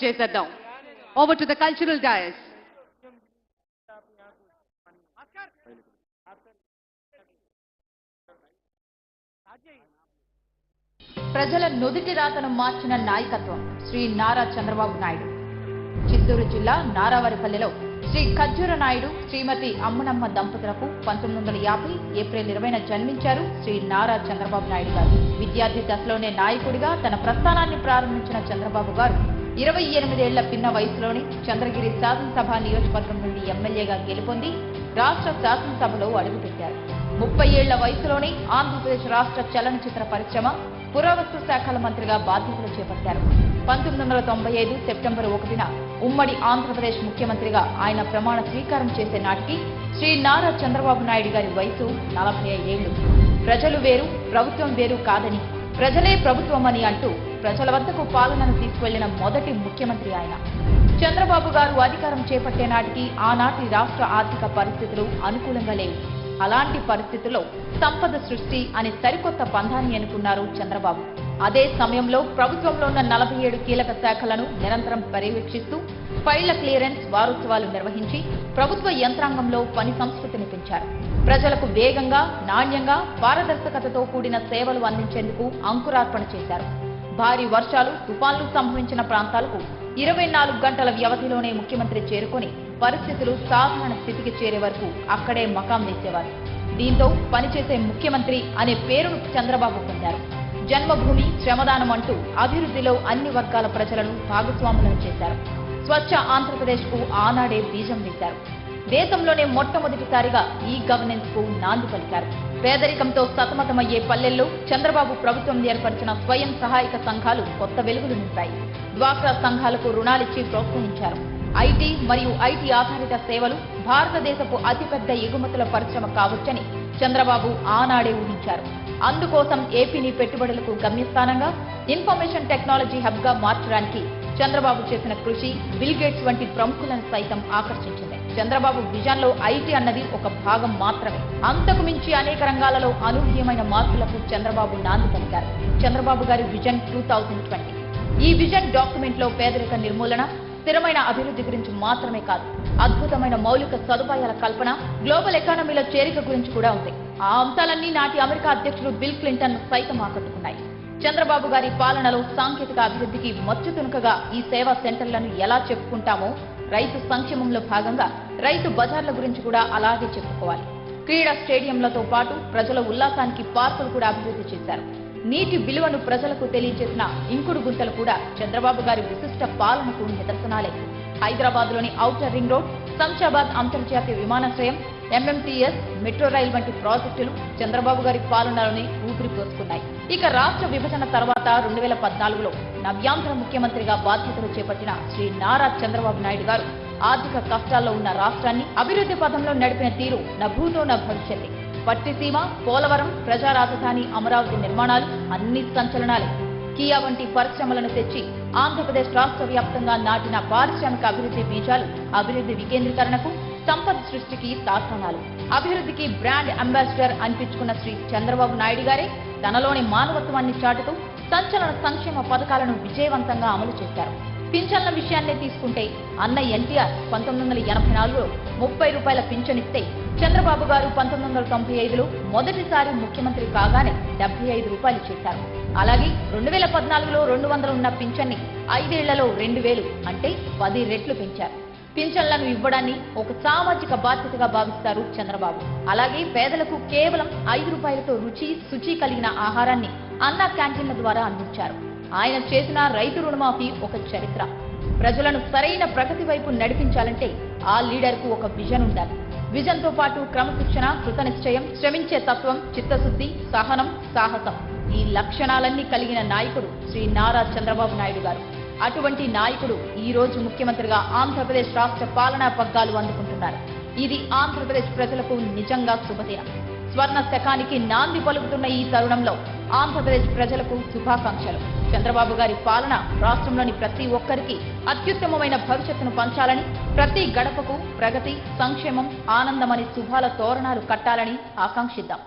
చేసేద్దాం. Over to the cultural dais. ప్రజల నుదిటి రాతను మార్చిన నాయకత్వం శ్రీ నారా చంద్రబాబు నాయుడు. చిత్తూరు జిల్లా నారావారిపల్లెలో శ్రీ ఖర్జూర నాయుడు శ్రీమతి అమ్మనమ్మ దంపతులకు 1950 ఏప్రిల్ 20న జన్మించారు శ్రీ నారా చంద్రబాబు నాయుడు గారు. విద్యార్థి దశలోనే నాయకుడిగా తన ప్రస్థానాన్ని ప్రారంభించిన చంద్రబాబు గారు 28 ఏళ్ల పిన్న వయసులోనే చంద్రగిరి శాసనసభ నియోజకవర్గం నుండి ఎమ్మెల్యేగా గెలుపొంది రాష్ట్ర శాసనసభలో అడుగుపెట్టారు. 30 ఏళ్ల వయసులోనే ఆంధ్రప్రదేశ్ రాష్ట్ర చలనచిత్ర పరిశ్రమ పురావస్తు శాఖల మంత్రిగా బాధ్యతలు చేపట్టారు. 1995 సెప్టెంబర్ 1న ఉమ్మడి ఆంధ్రప్రదేశ్ ముఖ్యమంత్రిగా ఆయన ప్రమాణ స్వీకారం చేసే నాటికి శ్రీ నారా చంద్రబాబు నాయుడు గారి వయసు 45 ఏళ్లు. ప్రజలు వేరు, ప్రభుత్వం వేరు కాదని, ప్రజలే ప్రభుత్వమని అంటూ ప్రజల వద్దకు పాలనను తీసుకువెళ్లిన మొదటి ముఖ్యమంత్రి ఆయన. చంద్రబాబు గారు అధికారం చేపట్టే నాటికి ఆనాటి రాష్ట్ర ఆర్థిక పరిస్థితులు అనుకూలంగా లేవు. అలాంటి పరిస్థితుల్లో సంపద సృష్టి అనే సరికొత్త పంథాన్ని ఎన్నుకున్నారు చంద్రబాబు. అదే సమయంలో ప్రభుత్వంలో ఉన్న 47 కీలక శాఖలను నిరంతరం పర్యవేక్షిస్తూ ఫైళ్ల క్లియరెన్స్ వారోత్సవాలు నిర్వహించి ప్రభుత్వ యంత్రాంగంలో పని సంస్కృతిని పెంచారు. ప్రజలకు వేగంగా, నాణ్యంగా, పారదర్శకతతో కూడిన సేవలు అందించేందుకు అంకురార్పణ చేశారు. భారీ వర్షాలు, తుఫాన్లు సంభవించిన ప్రాంతాలకు 24 గంటల వ్యవధిలోనే ముఖ్యమంత్రి చేరుకొని పరిస్థితులు సాధారణ స్థితికి చేరే వరకు అక్కడే మకాం వేసేవారు. దీంతో పనిచేసే ముఖ్యమంత్రి అనే పేరును చంద్రబాబు పొందారు. జన్మభూమి, శ్రమదానం అంటూ అభివృద్ధిలో అన్ని వర్గాల ప్రజలను భాగస్వాములను చేశారు. స్వచ్ఛ ఆంధ్రప్రదేశ్ కు ఆనాడే బీజం వేశారు. దేశంలోనే మొట్టమొదటిసారిగా ఈ గవర్నెన్స్ కు నాంది పలికారు. పేదరికంతో సతమతమయ్యే పల్లెల్లో చంద్రబాబు ప్రభుత్వం ఏర్పరిచిన స్వయం సహాయక సంఘాలు కొత్త వెలుగులు నింపాయి. డ్వాక్రా సంఘాలకు రుణాలిచ్చి ప్రోత్సహించారు. ఐటీ మరియు ఐటీ ఆధారిత సేవలు భారతదేశపు అతిపెద్ద ఎగుమతుల పరిశ్రమ కావచ్చని చంద్రబాబు ఆనాడే ఊహించారు. అందుకోసం ఏపీని పెట్టుబడులకు గమ్యస్థానంగా, ఇన్ఫర్మేషన్ టెక్నాలజీ హబ్ గా మార్చడానికి చంద్రబాబు చేసిన కృషి బిల్ గేట్స్ వంటి ప్రముఖులను సైతం ఆకర్షించింది. చంద్రబాబు విజన్ లో ఐటీ అన్నది ఒక భాగం మాత్రమే. అంతకు మించి అనేక రంగాలలో అనూహ్యమైన మార్పులకు చంద్రబాబు నాంది పలికారు. చంద్రబాబు గారి విజన్ 2020. ఈ విజన్ డాక్యుమెంట్ లో పేదరిక నిర్మూలన, స్థిరమైన అభివృద్ధి గురించి మాత్రమే కాదు, అద్భుతమైన మౌలిక సదుపాయాల కల్పన, గ్లోబల్ ఎకానమీలో చేరిక గురించి కూడా ఉంది. ఆ అంశాలన్నీ నాటి అమెరికా అధ్యక్షుడు బిల్ క్లింటన్ సైతం ఆకట్టుకున్నాయి. చంద్రబాబు గారి పాలనలో సాంకేతిక అభివృద్ధికి మచ్చుతునుకగా ఈ సేవా సెంటర్లను ఎలా చెప్పుకుంటామో, రైతు సంక్షేమంలో భాగంగా రైతు బజార్ల గురించి కూడా అలాగే చెప్పుకోవాలి. క్రీడా స్టేడియంలతో పాటు ప్రజల ఉల్లాసానికి పార్కులు కూడా అభివృద్ధి చేశారు. నీటి విలువను ప్రజలకు తెలియజేసిన ఇంకుడు గుంతలు కూడా చంద్రబాబు గారి విశిష్ట పాలనకు నిదర్శనాలే. హైదరాబాద్లోని ఔటర్ రింగ్ రోడ్, శంషాబాద్ అంతర్జాతీయ విమానాశ్రయం, ఎంఎంటీఎస్, మెట్రో రైల్ వంటి ప్రాజెక్టులు చంద్రబాబు గారి పాలనలోనే ఊపిరి పోసుకున్నాయి. ఇక రాష్ట్ర విభజన తర్వాత 2014లో నవ్యాంధ్ర ముఖ్యమంత్రిగా బాధ్యతలు చేపట్టిన శ్రీ నారా చంద్రబాబు నాయుడు గారు ఆర్థిక కష్టాల్లో ఉన్న రాష్ట్రాన్ని అభివృద్ధి పథంలో నడిపిన తీరు నభూతో భవిష్యత్తు. పట్టిసీమ, పోలవరం, ప్రజా రాజధాని అమరావతి నిర్మాణాలు అన్ని సంచలనాలే. కియా వంటి పరిశ్రమలను తెచ్చి ఆంధ్రప్రదేశ్ రాష్ట్ర వ్యాప్తంగా నాటిన పారిశ్రామిక అభివృద్ధి బీజాలు అభివృద్ధి వికేంద్రీకరణకు, సంపద సృష్టికి తార్కాణాలు. అభివృద్ధికి బ్రాండ్ అంబాసిడర్ అనిపించుకున్న శ్రీ చంద్రబాబు నాయుడు గారే తనలోని మానవత్వాన్ని చాటుతూ సంచలన సంక్షేమ పథకాలను విజయవంతంగా అమలు చేశారు. పింఛన్ల విషయాన్నే తీసుకుంటే అన్న ఎన్టీఆర్ 1984లో 30 రూపాయల పింఛన్ ఇస్తే చంద్రబాబు గారు 1995లో మొదటిసారి ముఖ్యమంత్రి కాగానే 75 రూపాయలు చేశారు. అలాగే 2014లో 200 ఉన్న పింఛన్ని 5 ఏళ్లలో 2000 అంటే 10 రెట్లు పెంచారు. పింఛన్లను ఇవ్వడాన్ని ఒక సామాజిక బాధ్యతగా భావిస్తారు చంద్రబాబు. అలాగే పేదలకు కేవలం 5 రూపాయలతో రుచి, శుచి కలిగిన ఆహారాన్ని అన్న క్యాంటీన్ల ద్వారా అందించారు. ఆయన చేసిన రైతు రుణమాఫీ ఒక చరిత్ర. ప్రజలను సరైన ప్రగతి వైపు నడిపించాలంటే ఆ లీడర్ కు ఒక విజన్ ఉండాలి. విజన్ తో పాటు క్రమశిక్షణ, కృతనిశ్చయం, శ్రమించే తత్వం, చిత్తశుద్ధి, సహనం, సాహసం, ఈ లక్షణాలన్నీ కలిగిన నాయకుడు శ్రీ నారా చంద్రబాబు నాయుడు గారు. అటువంటి నాయకుడు ఈ రోజు ముఖ్యమంత్రిగా ఆంధ్రప్రదేశ్ రాష్ట్ర పాలనా పగ్గాలు అందుకుంటున్నారు. ఇది ఆంధ్రప్రదేశ్ ప్రజలకు నిజంగా శుభదినం. స్వర్ణ శకానికి నాంది పలుకుతున్న ఈ తరుణంలో ఆంధ్రప్రదేశ్ ప్రజలకు శుభాకాంక్షలు. చంద్రబాబు గారి పాలన రాష్ట్రంలోని ప్రతి ఒక్కరికి అత్యుత్తమమైన భవిష్యత్తును పంచాలని, ప్రతి గడపకు ప్రగతి, సంక్షేమం, ఆనందమని శుభాల తోరణాలు కట్టాలని ఆకాంక్షిద్దాం.